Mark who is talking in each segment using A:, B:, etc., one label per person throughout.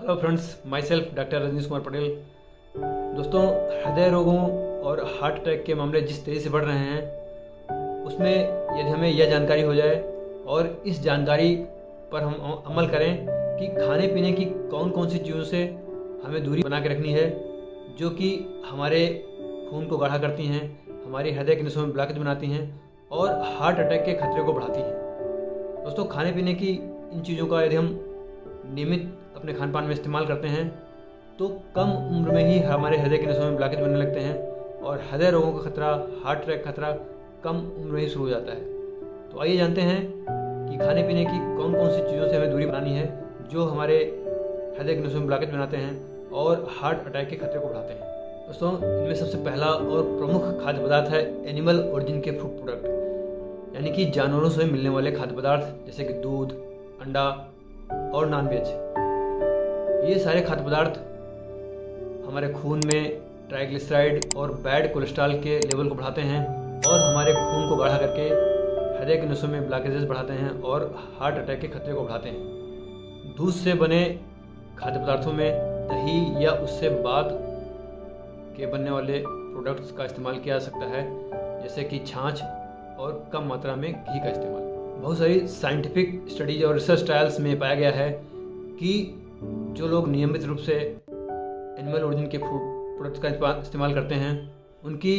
A: Hello friends, myself doctor Rajneesh Kumar Patel. दोस्तों, हृदय रोगों और हार्ट अटैक के मामले जिस तेज़ी से बढ़ रहे हैं, उसमें यदि हमें यह जानकारी हो जाए और इस जानकारी पर हम अमल करें कि खाने पीने की कौन कौन सी चीज़ों से हमें दूरी बना के रखनी है जो कि हमारे खून को गाढ़ा करती हैं, हमारी हृदय की नसों में ब्लॉकेज बनाती हैं और हार्ट अटैक के खतरे को बढ़ाती हैं। दोस्तों, खाने पीने की इन चीज़ों का यदि हम नियमित अपने खान पान में इस्तेमाल करते हैं तो कम उम्र में ही हमारे हृदय की नसों में ब्लॉकेज बनने लगते हैं और हृदय रोगों का खतरा, हार्ट अटैक का खतरा कम उम्र में ही शुरू हो जाता है। तो आइए जानते हैं कि खाने पीने की कौन कौन सी चीज़ों से हमें दूरी बनानी है जो हमारे हृदय की नसों में ब्लॉकेज बनाते हैं और हार्ट अटैक के खतरे को बढ़ाते हैं। दोस्तों, इनमें सबसे पहला और प्रमुख खाद्य पदार्थ है एनिमल ओरिजिन के फूड प्रोडक्ट, यानी कि जानवरों से मिलने वाले खाद्य पदार्थ जैसे कि दूध, अंडा और नॉनवेज। ये सारे खाद्य पदार्थ हमारे खून में ट्राइग्लिसराइड और बैड कोलेस्ट्रॉल के लेवल को बढ़ाते हैं और हमारे खून को गाढ़ा करके हृदय की नसों में ब्लॉकेजेस बढ़ाते हैं और हार्ट अटैक के खतरे को बढ़ाते हैं। दूध से बने खाद्य पदार्थों में दही या उससे बाद के बनने वाले प्रोडक्ट्स का इस्तेमाल किया जा सकता है, जैसे कि छाछ और कम मात्रा में घी का इस्तेमाल। बहुत सारी साइंटिफिक स्टडीज और रिसर्च ट्रायल्स में पाया गया है कि जो लोग नियमित रूप से एनिमल ओरिजिन के फूड प्रोडक्ट्स का इस्तेमाल करते हैं, उनकी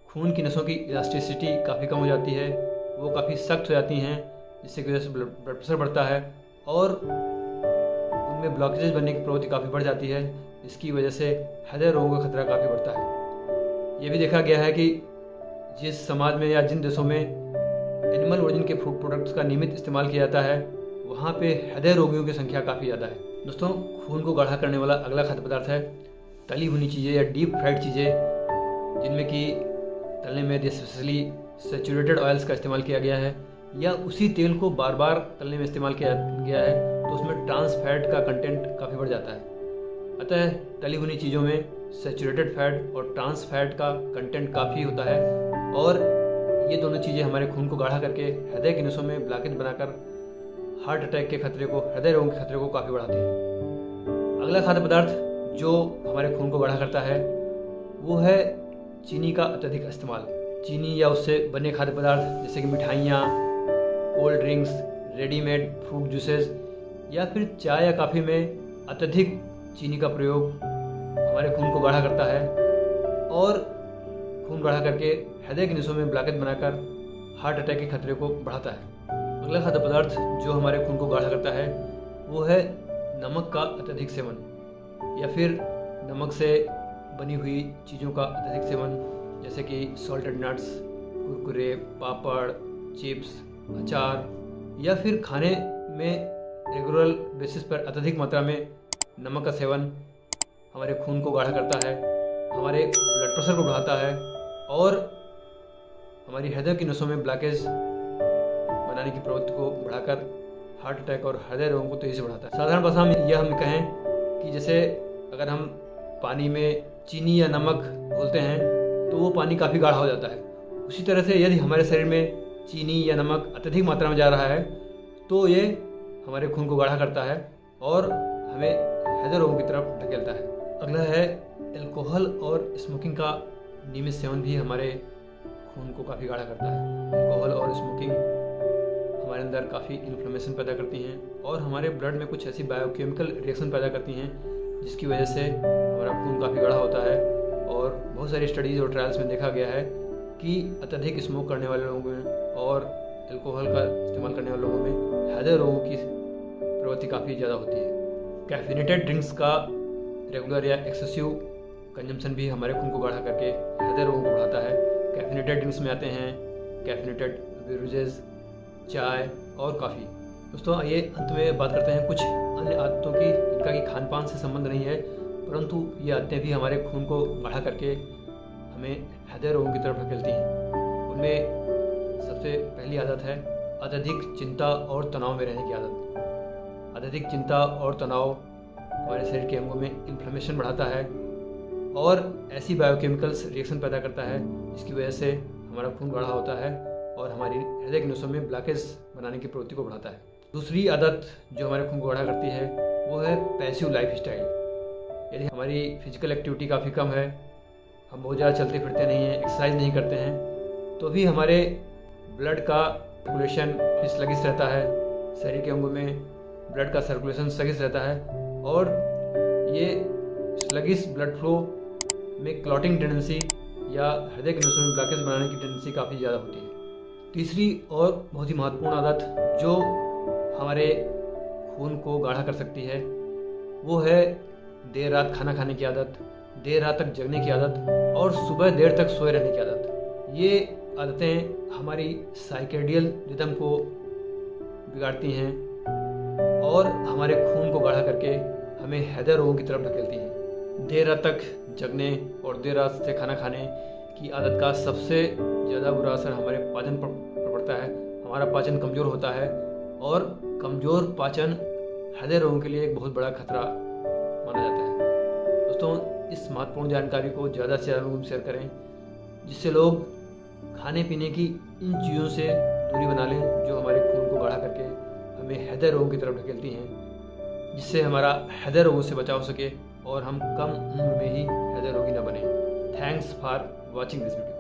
A: खून की नसों की इलास्टिसिटी काफ़ी कम हो जाती है, वो काफ़ी सख्त हो जाती हैं, जिससे की वजह से ब्लड प्रेशर बढ़ता है और उनमें ब्लॉकेजेस बनने की प्रवृत्ति काफ़ी बढ़ जाती है, जिसकी वजह से हृदय रोगों का खतरा काफ़ी बढ़ता है। ये भी देखा गया है कि जिस समाज में या जिन देशों में एनिमल ओरिजिन के फूड प्रोडक्ट्स का नियमित इस्तेमाल किया जाता है, वहाँ पे हृदय रोगियों की संख्या काफ़ी ज़्यादा है। दोस्तों, खून को गाढ़ा करने वाला अगला खाद्य पदार्थ है तली भुनी चीज़ें या डीप फ्राइड चीज़ें, जिनमें कि तलने में स्पेशली सैचुरेटेड ऑयल्स का इस्तेमाल किया गया है या उसी तेल को बार बार तलने में इस्तेमाल किया गया है, तो उसमें ट्रांस फैट का कंटेंट काफ़ी बढ़ जाता है। अतः तली भुनी चीज़ों में सैचुरेटेड फैट और ट्रांस फैट का कंटेंट काफ़ी होता है और ये दोनों चीज़ें हमारे खून को गाढ़ा करके हृदय की नसों में ब्लॉकेज बनाकर हार्ट अटैक के खतरे को, हृदय रोगों के खतरे को काफ़ी बढ़ाते हैं। अगला खाद्य पदार्थ जो हमारे खून को गाढ़ा करता है वो है चीनी का अत्यधिक इस्तेमाल। चीनी या उससे बने खाद्य पदार्थ जैसे कि मिठाइयाँ, cold drinks, readymade fruit juices या फिर चाय या कॉफ़ी में अत्यधिक चीनी का प्रयोग हमारे खून को गाढ़ा करता है और खून गाढ़ा करके हृदय की नसों में ब्लॉकेज बनाकर हार्ट अटैक के खतरे को बढ़ाता है। अगला खाद्य पदार्थ जो हमारे खून को गाढ़ा करता है वो है नमक का अत्यधिक सेवन या फिर नमक से बनी हुई चीज़ों का अत्यधिक सेवन, जैसे कि सॉल्टेड नट्स, कुरकुरे, पापड़, चिप्स, अचार या फिर खाने में रेगुलर बेसिस पर अत्यधिक मात्रा में नमक का सेवन हमारे खून को गाढ़ा करता है, हमारे ब्लड प्रेशर को बढ़ाता है और हमारी हृदय की नसों में ब्लॉकेज बनाने की प्रवृत्ति को बढ़ाकर हार्ट अटैक और हृदय रोगों को तेजी से बढ़ाता है। साधारण भाषा में यह हम कहें कि जैसे अगर हम पानी में चीनी या नमक घोलते हैं तो वो पानी काफ़ी गाढ़ा हो जाता है। उसी तरह से यदि हमारे शरीर में चीनी या नमक अत्यधिक मात्रा में जा रहा है तो ये हमारे खून को गाढ़ा करता है और हमें हृदय रोगों की तरफ धकेलता है। अगला है अल्कोहल और स्मोकिंग का नियमित सेवन भी हमारे खून को काफ़ी गाढ़ा करता है। अल्कोहल और स्मोकिंग हमारे अंदर काफ़ी इन्फ्लेमेशन पैदा करती हैं और हमारे ब्लड में कुछ ऐसी बायोकेमिकल रिएक्शन पैदा करती हैं जिसकी वजह से हमारा खून काफ़ी गाढ़ा होता है। और बहुत सारी स्टडीज़ और ट्रायल्स में देखा गया है कि अत्यधिक स्मोक करने वाले लोगों में और अल्कोहल का इस्तेमाल करने वाले लोगों में हृदय रोगों की प्रवृत्ति काफ़ी ज़्यादा होती है। कैफिनेटेड ड्रिंक्स का रेगुलर या एक्सेसिव कंजम्पशन भी हमारे खून को गाढ़ा करके हृदय रोगों को बढ़ाता है। कैफिनेटेड ड्रिंक्स में आते हैं कैफिनेटेड बेवरेजेस, चाय और कॉफ़ी। दोस्तों, आइए अंत में बात करते हैं कुछ अन्य आदतों की जिनका कि खान पान से संबंध नहीं है, परंतु ये आदतें भी हमारे खून को गाढ़ा करके हमें हृदय रोगों की तरफ धकेलती हैं। उनमें सबसे पहली आदत है अत्यधिक चिंता और तनाव में रहने की आदत। अत्यधिक चिंता और तनाव हमारे शरीर के अंगों में इन्फ्लेमेशन बढ़ाता है और ऐसी बायोकेमिकल्स रिएक्शन पैदा करता है जिसकी वजह से हमारा खून गाढ़ा होता है और हमारी हृदय की नसों में ब्लॉकेज बनाने की प्रवृत्ति को बढ़ाता है। दूसरी आदत जो हमारे खून को गाढ़ा करती है वो है पैसिव लाइफ स्टाइल। यदि हमारी फिजिकल एक्टिविटी काफ़ी कम है, हम बहुत ज़्यादा चलते फिरते नहीं हैं, एक्सरसाइज नहीं करते हैं, तो भी हमारे ब्लड का सर्कुलेशन स्लगिश रहता है, शरीर के अंगों में ब्लड का सर्कुलेशन स्लगिश रहता है और ये स्लगिश ब्लड फ्लो में क्लॉटिंग टेंडेंसी या हृदय के नसों में ब्लॉकेज बनाने की टेंडेंसी काफ़ी ज़्यादा होती है। तीसरी और बहुत ही महत्वपूर्ण आदत जो हमारे खून को गाढ़ा कर सकती है वो है देर रात खाना खाने की आदत, देर रात तक जगने की आदत और सुबह देर तक सोए रहने की आदत। ये आदतें हमारी साइकेडियल रिदम को बिगाड़ती हैं और हमारे खून को गाढ़ा करके हमें हृदय रोगों की तरफ ढकेलती हैं। देर रात तक जगने और देर रात से खाना खाने की आदत का सबसे ज़्यादा बुरा असर हमारे पाचन पर पड़ता है। हमारा पाचन कमज़ोर होता है और कमज़ोर पाचन हृदय रोगों के लिए एक बहुत बड़ा खतरा माना जाता है। दोस्तों, इस महत्वपूर्ण जानकारी को ज़्यादा से ज़्यादा लोगों में शेयर करें जिससे लोग खाने पीने की इन चीज़ों से दूरी बना लें जो हमारे खून को गाढ़ा करके हमें हृदय रोगों की तरफ ढकेलती हैं, जिससे हमारा हृदय रोगों से बचाव हो सके और हम कम उम्र में ही हृदय रोगी न बने। Thanks for watching this video.